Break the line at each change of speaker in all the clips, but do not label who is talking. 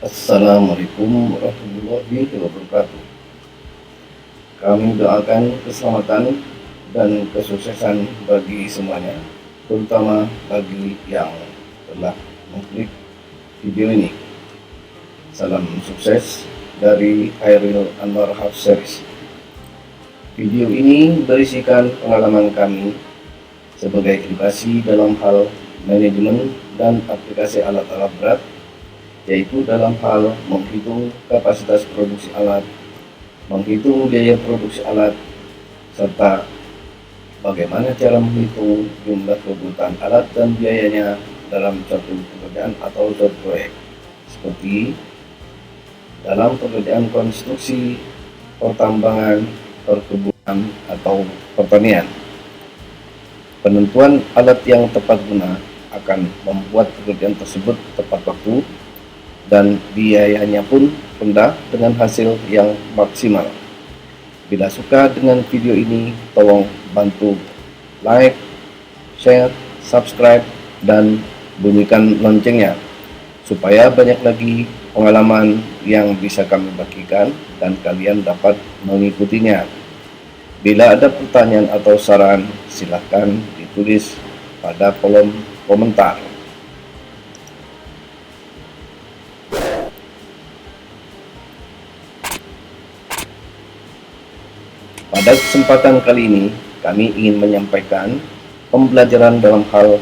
Assalamualaikum warahmatullahi wabarakatuh. Kami doakan keselamatan dan kesuksesan bagi semuanya, terutama bagi yang telah mengklik video ini. Salam sukses dari Khairil Anwar Half Series. Video ini berisikan pengalaman kami sebagai edukasi dalam hal manajemen dan aplikasi alat-alat berat, yaitu dalam hal menghitung kapasitas produksi alat, menghitung biaya produksi alat, serta bagaimana cara menghitung jumlah kebutuhan alat dan biayanya dalam suatu pekerjaan atau suatu proyek, seperti dalam pekerjaan konstruksi, pertambangan, perkebunan, atau pertanian. Penentuan alat yang tepat guna akan membuat pekerjaan tersebut tepat waktu dan biayanya pun rendah dengan hasil yang maksimal. Bila suka dengan video ini, tolong bantu like, share, subscribe, dan bunyikan loncengnya supaya banyak lagi pengalaman yang bisa kami bagikan dan kalian dapat mengikutinya. Bila ada pertanyaan atau saran, silahkan ditulis pada kolom komentar. Pada kesempatan kali ini, kami ingin menyampaikan pembelajaran dalam hal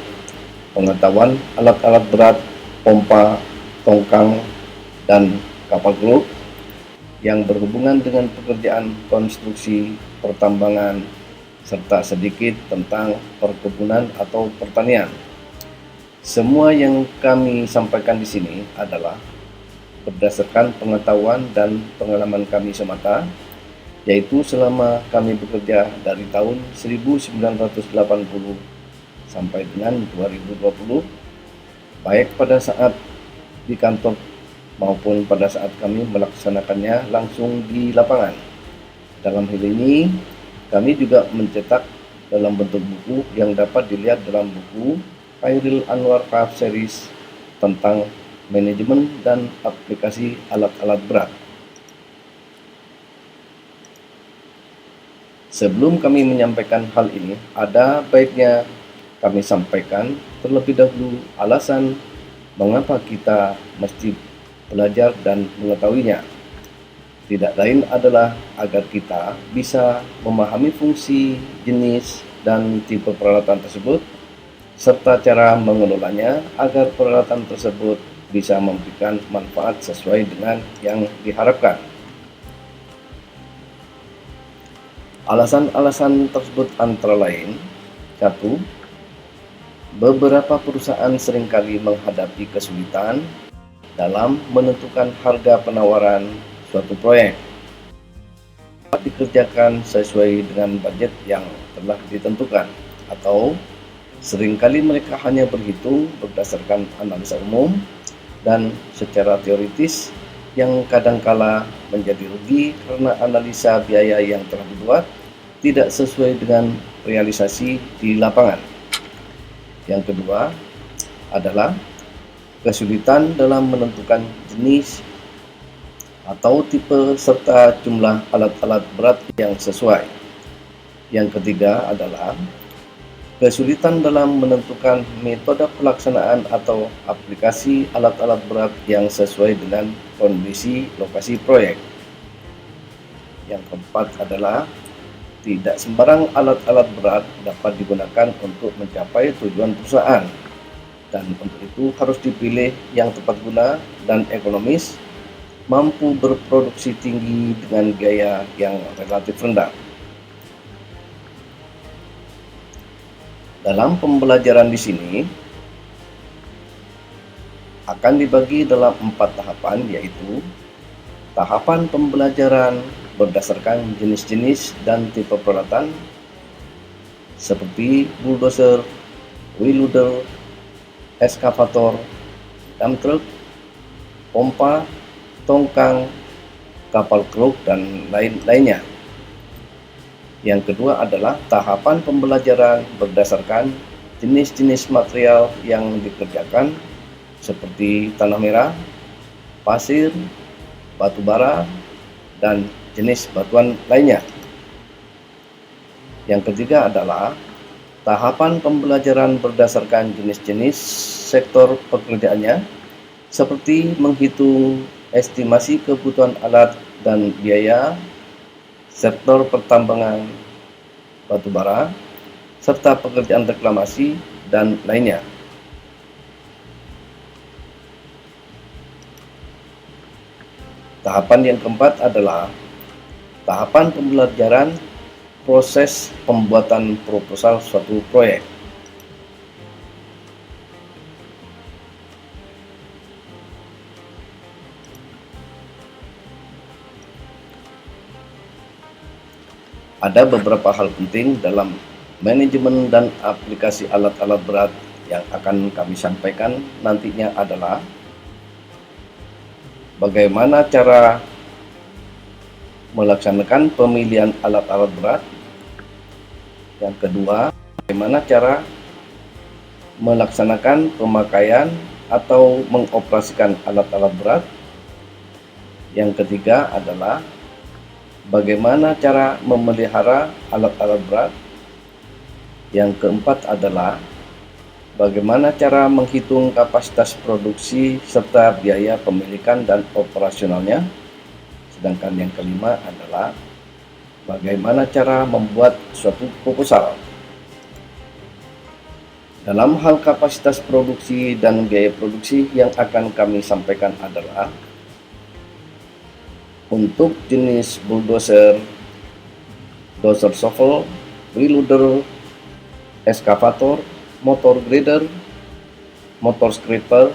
pengetahuan alat-alat berat, pompa, tongkang, dan kapal gelap yang berhubungan dengan pekerjaan konstruksi, pertambangan, serta sedikit tentang perkebunan atau pertanian. Semua yang kami sampaikan di sini adalah berdasarkan pengetahuan dan pengalaman kami semata, yaitu selama kami bekerja dari tahun 1980 sampai dengan 2020, baik pada saat di kantor maupun pada saat kami melaksanakannya langsung di lapangan. Dalam hal ini, kami juga mencetak dalam bentuk buku yang dapat dilihat dalam buku Khairil Anwar Half Series tentang manajemen dan aplikasi alat-alat berat. Sebelum kami menyampaikan hal ini, ada baiknya kami sampaikan terlebih dahulu alasan mengapa kita mesti belajar dan mengetahuinya. Tidak lain adalah agar kita bisa memahami fungsi, jenis, dan tipe peralatan tersebut, serta cara mengelolanya agar peralatan tersebut bisa memberikan manfaat sesuai dengan yang diharapkan. Alasan-alasan tersebut antara lain: 1. Beberapa perusahaan seringkali menghadapi kesulitan dalam menentukan harga penawaran suatu proyek dikerjakan sesuai dengan budget yang telah ditentukan, atau seringkali mereka hanya berhitung berdasarkan analisa umum dan secara teoritis yang kadangkala menjadi rugi karena analisa biaya yang telah dibuat tidak sesuai dengan realisasi di lapangan. Yang kedua adalah kesulitan dalam menentukan jenis atau tipe serta jumlah alat-alat berat yang sesuai. Yang ketiga adalah kesulitan dalam menentukan metode pelaksanaan atau aplikasi alat-alat berat yang sesuai dengan kondisi lokasi proyek. Yang keempat adalah tidak sembarang alat-alat berat dapat digunakan untuk mencapai tujuan perusahaan, dan untuk itu harus dipilih yang tepat guna dan ekonomis, mampu berproduksi tinggi dengan biaya yang relatif rendah. Dalam pembelajaran di sini akan dibagi dalam 4 tahapan, yaitu tahapan pembelajaran berdasarkan jenis-jenis dan tipe peralatan seperti bulldozer, wheel loader, eskavator, dump truck, pompa, tongkang, kapal keruk, dan lain-lainnya. Yang kedua adalah tahapan pembelajaran berdasarkan jenis-jenis material yang dikerjakan seperti tanah merah, pasir, batu bara, dan jenis batuan lainnya. Yang ketiga adalah tahapan pembelajaran berdasarkan jenis-jenis sektor pekerjaannya, seperti menghitung estimasi kebutuhan alat dan biaya, sektor pertambangan batu bara, serta pekerjaan reklamasi dan lainnya. Tahapan yang keempat adalah tahapan pembelajaran proses pembuatan proposal suatu proyek. Ada beberapa hal penting dalam manajemen dan aplikasi alat-alat berat yang akan kami sampaikan nantinya adalah bagaimana cara melaksanakan pemilihan alat-alat berat. Yang kedua, bagaimana cara melaksanakan pemakaian atau mengoperasikan alat-alat berat. Yang ketiga adalah bagaimana cara memelihara alat-alat berat. Yang keempat adalah bagaimana cara menghitung kapasitas produksi serta biaya pemilikan dan operasionalnya. Sedangkan yang kelima adalah bagaimana cara membuat suatu proposal. Dalam hal kapasitas produksi dan biaya produksi yang akan kami sampaikan adalah untuk jenis bulldozer, dozer shovel, wheel loader, eskavator, motor grader, motor scraper,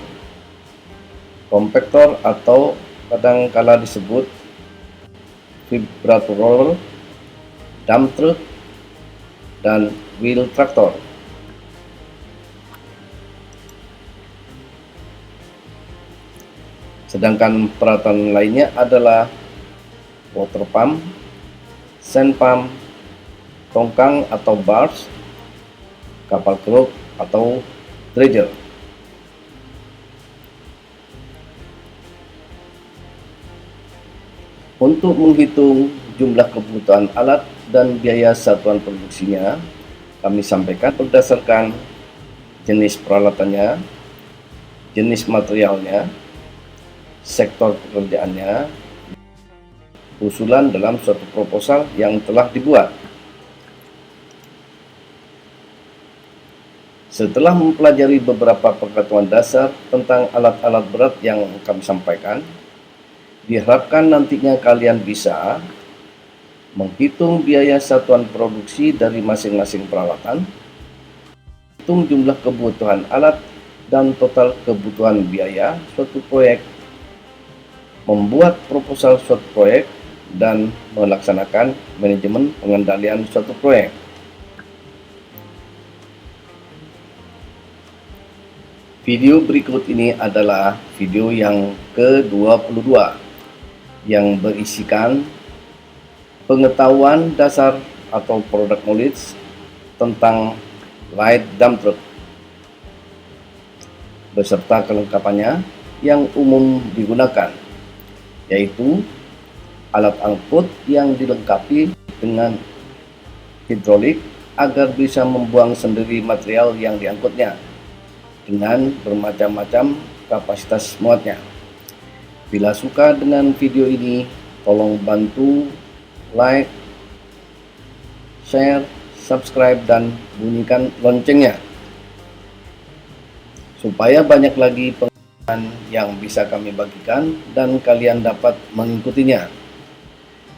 kompaktor atau kadang-kala disebut vibrator roller, dump truck, dan wheel tractor. Sedangkan peralatan lainnya adalah water pump, sand pump, tongkang atau barge, kapal keruk atau dredger. Untuk menghitung jumlah kebutuhan alat dan biaya satuan produksinya, kami sampaikan berdasarkan jenis peralatannya, jenis materialnya, sektor pekerjaannya, usulan dalam suatu proposal yang telah dibuat. Setelah mempelajari beberapa pengetahuan dasar tentang alat-alat berat yang kami sampaikan, diharapkan nantinya kalian bisa menghitung biaya satuan produksi dari masing-masing peralatan, hitung jumlah kebutuhan alat dan total kebutuhan biaya suatu proyek, membuat proposal suatu proyek, dan melaksanakan manajemen pengendalian suatu proyek. Video berikut ini adalah video yang ke-22 yang berisikan pengetahuan dasar atau product knowledge tentang light dump truck beserta kelengkapannya yang umum digunakan, yaitu alat angkut yang dilengkapi dengan hidrolik agar bisa membuang sendiri material yang diangkutnya dengan bermacam-macam kapasitas muatnya. Bila suka dengan video ini, tolong bantu like, share, subscribe, dan bunyikan loncengnya supaya banyak lagi pengetahuan yang bisa kami bagikan dan kalian dapat mengikutinya.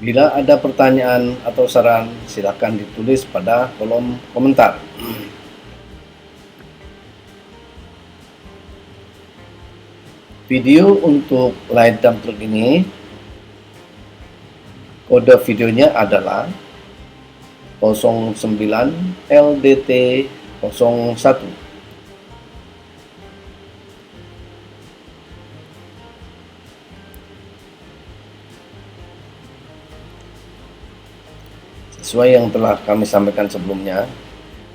Bila ada pertanyaan atau saran, silakan ditulis pada kolom komentar. Video untuk light dump truck ini, kode videonya adalah 09 LDT 01. Sesuai yang telah kami sampaikan sebelumnya,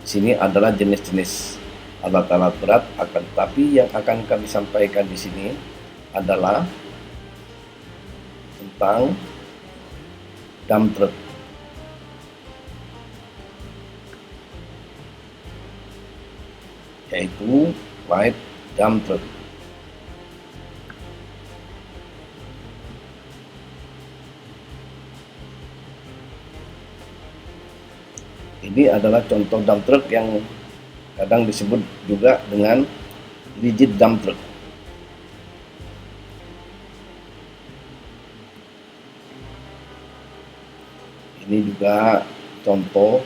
sini adalah jenis-jenis alat-alat berat, akan tetapi yang akan kami sampaikan di sini adalah tentang dump truck. Yaitu light dump truck. Ini adalah contoh dump truck yang kadang disebut juga dengan rigid dump truck. Ini juga contoh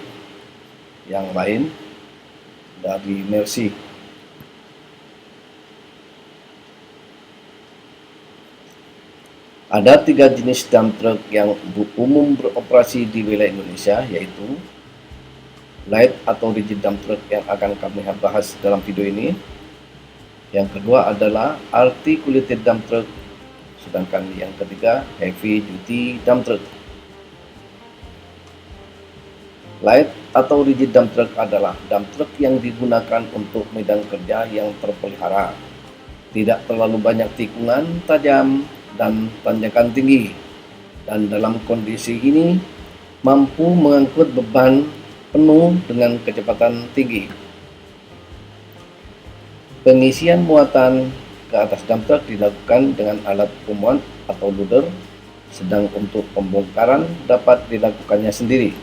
yang lain dari Mercy. Ada 3 jenis dump truck yang umum beroperasi di wilayah Indonesia, yaitu light atau rigid dump truck yang akan kami bahas dalam video ini. Yang kedua adalah articulated dump truck, sedangkan yang ketiga heavy duty dump truck. Light atau rigid dump truck adalah dump truck yang digunakan untuk medan kerja yang terpelihara, tidak terlalu banyak tikungan tajam dan tanjakan tinggi, dan dalam kondisi ini mampu mengangkut beban penuh dengan kecepatan tinggi. Pengisian muatan ke atas dump truck dilakukan dengan alat pemuat atau loader, sedang untuk pembongkaran dapat dilakukannya sendiri.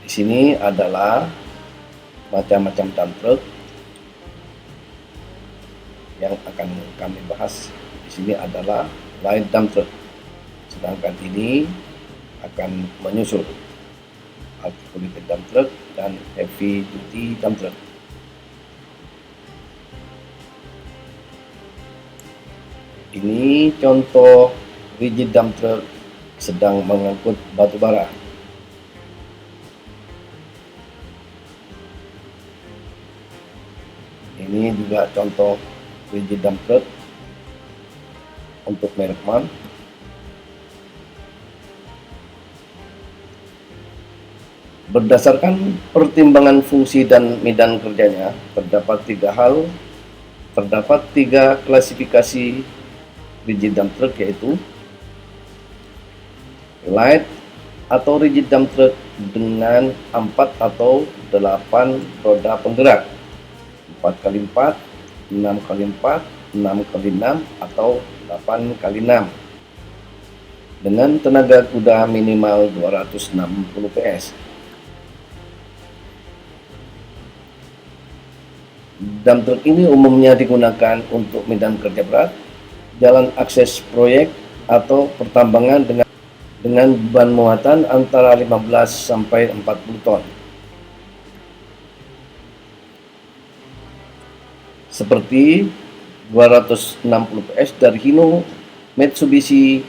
Di sini adalah macam-macam dump truck yang akan kami bahas. Di sini adalah light dump truck, sedangkan ini akan menyusul articulated dump truck dan heavy duty dump truck. Ini contoh rigid dump truck sedang mengangkut batu bara. Ini juga contoh rigid dump truck untuk merek MAN. Berdasarkan pertimbangan fungsi dan medan kerjanya, terdapat 3 klasifikasi rigid dump truck, yaitu light atau rigid dump truck dengan 4 atau 8 roda penggerak, 4x4, 6x4, 6x6, atau 8x6 dengan tenaga kuda minimal 260 PS. Dump truck ini umumnya digunakan untuk medan kerja berat, jalan akses proyek, atau pertambangan dengan beban muatan antara 15 sampai 40 ton. Seperti 260 PS dari Hino, Mitsubishi,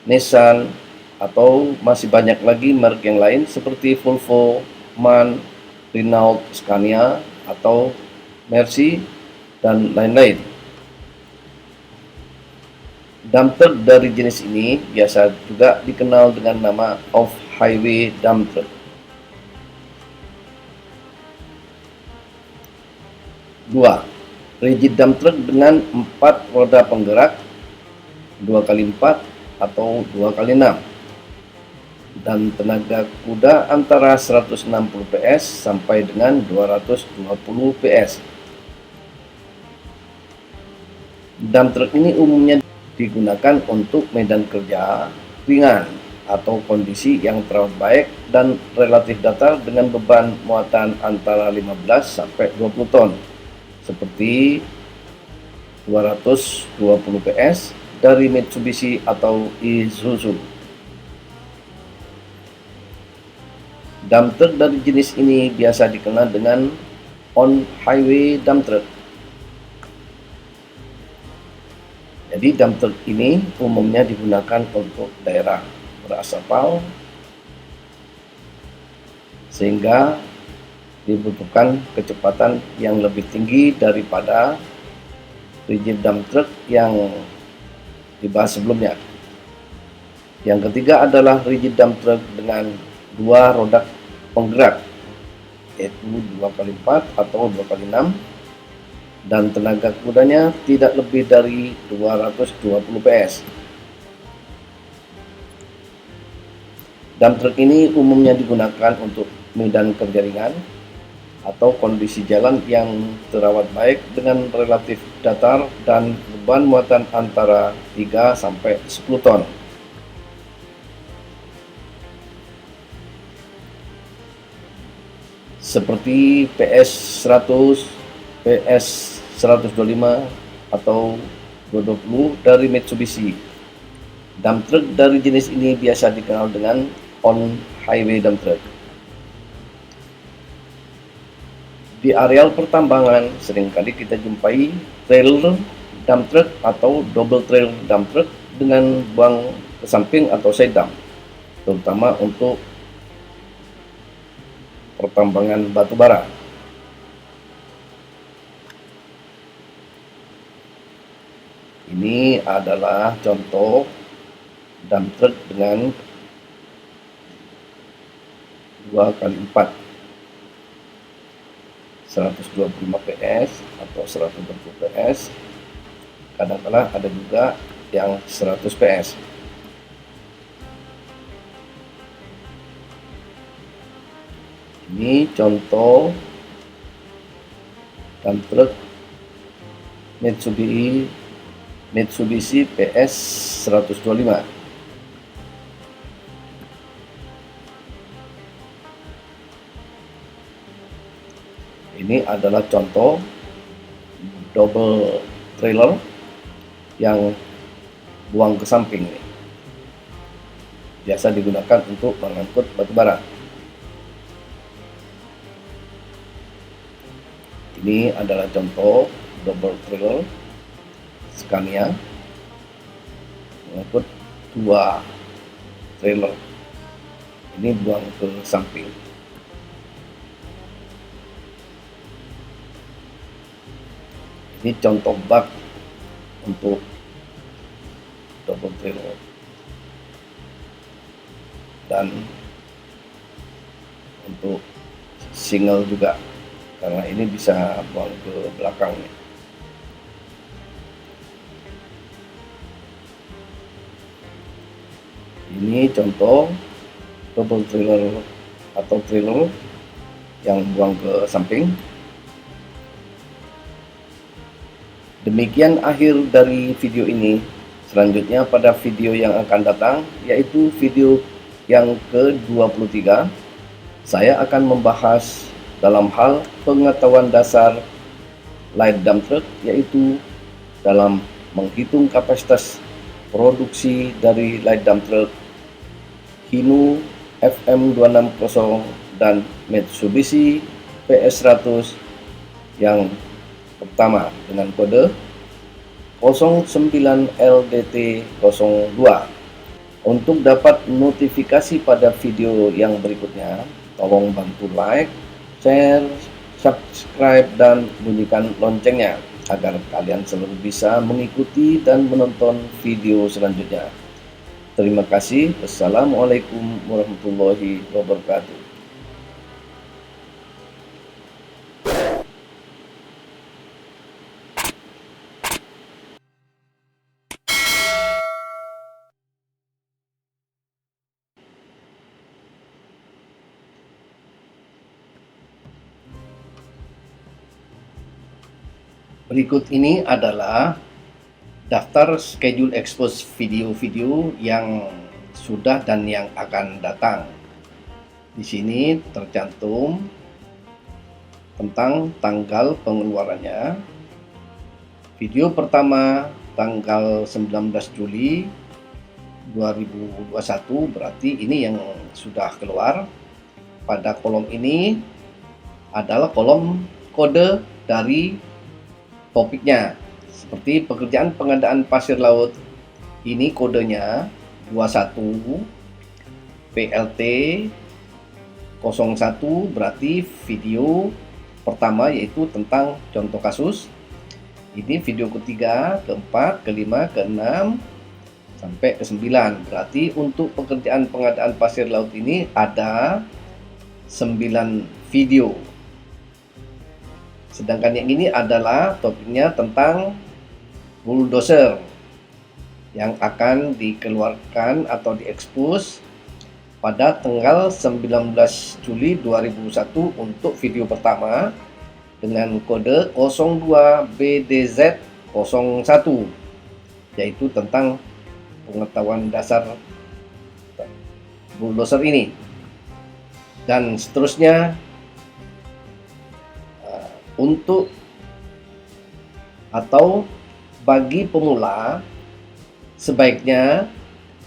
Nissan, atau masih banyak lagi merek yang lain seperti Volvo, MAN, Renault, Scania, atau Mercy, dan lain-lain. Dump truck dari jenis ini biasa juga dikenal dengan nama off-highway dump truck. 2. Rigid dump truck dengan 4 roda penggerak, 2x4 atau 2x6, dan tenaga kuda antara 160 PS sampai dengan 220 PS. Dump truck ini umumnya digunakan untuk medan kerja ringan atau kondisi yang terawat baik dan relatif datar dengan beban muatan antara 15 sampai 20 ton, seperti 220 PS dari Mitsubishi atau Isuzu. Dump truck dari jenis ini biasa dikenal dengan on-highway dump truck. Jadi dump truck ini umumnya digunakan untuk daerah beraspal, sehingga dibutuhkan kecepatan yang lebih tinggi daripada rigid dump truck yang dibahas sebelumnya. Yang ketiga adalah rigid dump truck dengan 2 roda penggerak, yaitu 2x4 atau 2x6, dan tenaga kudanya tidak lebih dari 220 PS. Dump truck ini umumnya digunakan untuk medan kerja ringan atau kondisi jalan yang terawat baik dengan relatif datar dan beban muatan antara 3 sampai 10 ton. Seperti PS 100, PS 125 atau 220 dari Mitsubishi. Dump truck dari jenis ini biasa dikenal dengan on-highway dump truck. Di areal pertambangan seringkali kita jumpai trailer dump truck atau double trailer dump truck dengan buang ke samping atau side dump, terutama untuk pertambangan batu bara. Ini adalah contoh dump truck dengan 2x4 125 PS atau 120 PS, kadang-kadang ada juga yang 100 PS. Ini contoh dump truck Mitsubishi PS 125. Ini adalah contoh double trailer yang buang ke samping. Biasa digunakan untuk mengangkut batu bara. Ini adalah contoh double trailer Scania mengangkut 2 trailer. Ini buang ke samping. Ini contoh bak untuk double trailer dan untuk single juga, karena ini bisa buang ke belakangnya. Ini contoh double trailer atau trailer yang buang ke samping. Demikian akhir dari video ini. Selanjutnya pada video yang akan datang, yaitu video yang ke-23, saya akan membahas dalam hal pengetahuan dasar light dump truck, yaitu dalam menghitung kapasitas produksi dari light dump truck Hino FM260 dan Mitsubishi PS100 yang pertama dengan kode 09LDT02. Untuk dapat notifikasi pada video yang berikutnya, tolong bantu like, share, subscribe, dan bunyikan loncengnya agar kalian selalu bisa mengikuti dan menonton video selanjutnya. Terima kasih. Wassalamualaikum warahmatullahi wabarakatuh. Berikut ini adalah daftar schedule expose video-video yang sudah dan yang akan datang. Di sini tercantum tentang tanggal pengeluarannya. Video pertama tanggal 19 Juli 2021, berarti ini yang sudah keluar. Pada kolom ini adalah kolom kode dari topiknya, seperti pekerjaan pengadaan pasir laut. Ini kodenya 21 PLT 01, berarti video pertama yaitu tentang contoh kasus. Ini video ketiga, keempat, kelima, keenam sampai ke-9. Berarti untuk pekerjaan pengadaan pasir laut ini ada 9 video. Sedangkan yang ini adalah topiknya tentang bulldozer yang akan dikeluarkan atau diekspos pada tanggal 19 Juli 2001 untuk video pertama dengan kode 02BDZ01, yaitu tentang pengetahuan dasar bulldozer ini. Dan seterusnya, untuk atau bagi pemula sebaiknya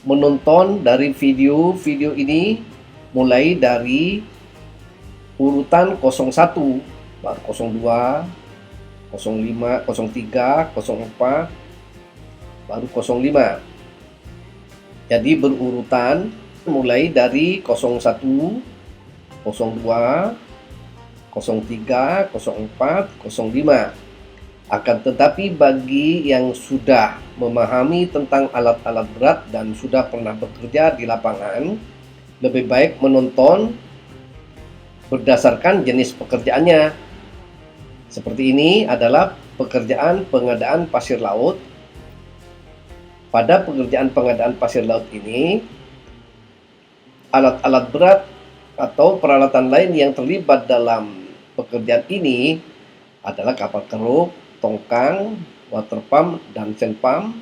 menonton dari video-video ini mulai dari urutan 01, baru 02, 05, 03, 04, baru 05. Jadi berurutan mulai dari 01, 02, 03, 04, 05. Akan tetapi bagi yang sudah memahami tentang alat-alat berat dan sudah pernah bekerja di lapangan, lebih baik menonton berdasarkan jenis pekerjaannya. Seperti ini adalah pekerjaan pengadaan pasir laut. Pada pekerjaan pengadaan pasir laut ini, alat-alat berat atau peralatan lain yang terlibat dalam pekerjaan ini adalah kapal keruk, tongkang, water pump dan sand pump,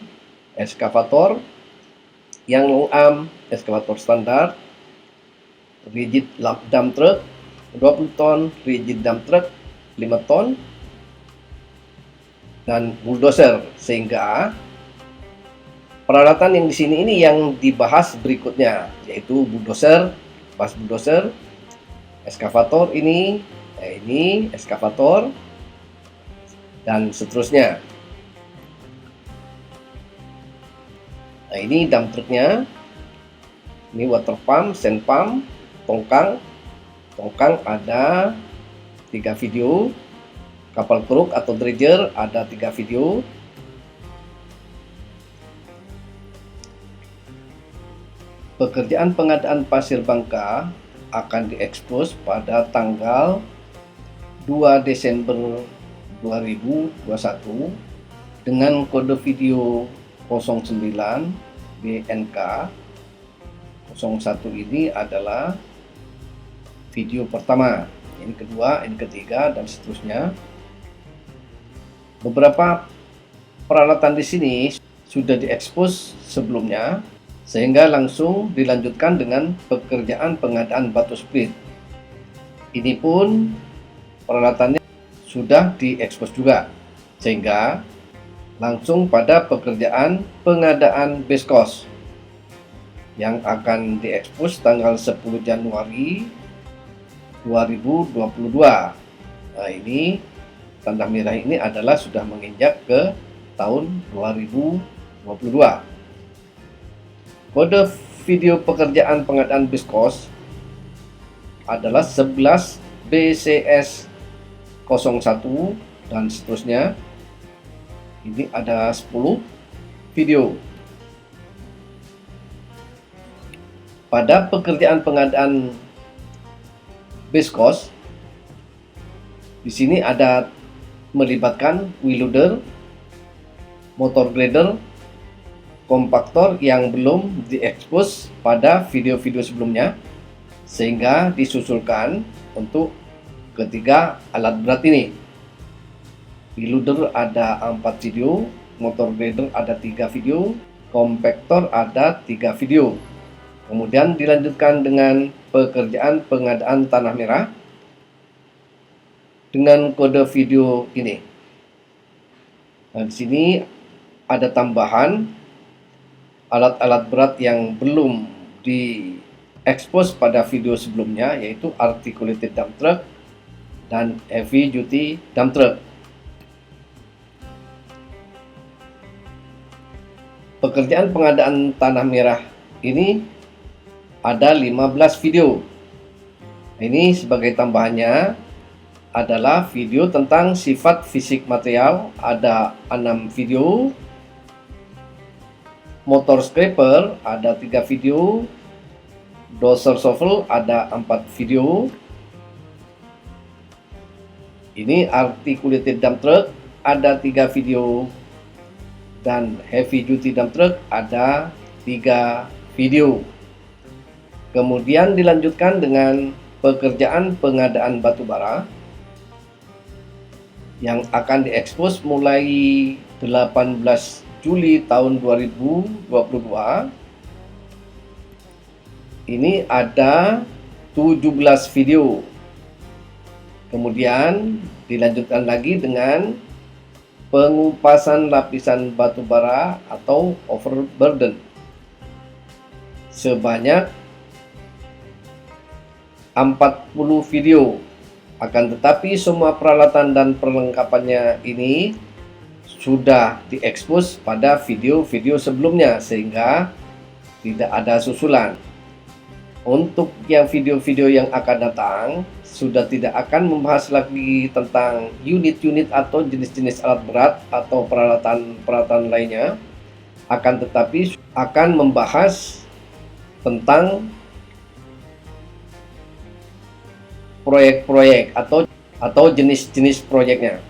eskavator, yang long arm, eskavator standar, rigid dump truck 20 ton, rigid dump truck 5 ton, dan bulldozer. Sehingga peralatan yang di sini ini yang dibahas berikutnya, yaitu bulldozer, bulldozer, eskavator ini eskavator, dan seterusnya. Nah, ini dump truknya, ini water pump, sand pump, tongkang ada 3 video, kapal keruk atau dredger ada 3 video. Pekerjaan pengadaan pasir Bangka akan diekspos pada tanggal 2 Desember 2021 dengan kode video 09 BNK 01. Ini adalah video pertama, ini kedua, ini ketiga, dan seterusnya. Beberapa peralatan di sini sudah diekspos sebelumnya, sehingga langsung dilanjutkan dengan pekerjaan pengadaan batu split. Ini pun peralatannya sudah diekspos juga, sehingga langsung pada pekerjaan pengadaan base cost yang akan diekspos tanggal 10 Januari 2022. Nah, ini tanda merah ini adalah sudah menginjak ke tahun 2022. Kode video pekerjaan pengadaan base cost adalah 11 BCS 01 dan seterusnya. Ini ada 10 video. Pada pekerjaan pengadaan base cost, di sini ada melibatkan wheel loader, motor grader, kompaktor yang belum diekspos pada video-video sebelumnya, sehingga disusulkan untuk ketiga alat berat ini. Wheel loader ada 4 video, motor grader ada 3 video, kompaktor ada 3 video. Kemudian dilanjutkan dengan pekerjaan pengadaan tanah merah dengan kode video ini. Nah, di sini ada tambahan alat-alat berat yang belum diekspos pada video sebelumnya, yaitu articulated dump truck dan heavy duty dump truck. Pekerjaan pengadaan tanah merah ini ada 15 video. Ini sebagai tambahannya adalah video tentang sifat fisik material, ada 6 video. Motor scraper ada 3 video. Dozer shovel ada 4 video. Ini articulated dump truck ada 3 video, dan heavy duty dump truck ada 3 video. Kemudian dilanjutkan dengan pekerjaan pengadaan batu bara yang akan diekspos mulai 18 Juli tahun 2022. Ini ada 17 video. Kemudian dilanjutkan lagi dengan pengupasan lapisan batu bara atau overburden sebanyak 40 video. Akan tetapi semua peralatan dan perlengkapannya ini sudah diekspos pada video-video sebelumnya sehingga tidak ada susulan. Untuk yang video-video yang akan datang sudah tidak akan membahas lagi tentang unit-unit atau jenis-jenis alat berat atau peralatan lainnya, akan tetapi akan membahas tentang proyek-proyek atau jenis-jenis proyeknya.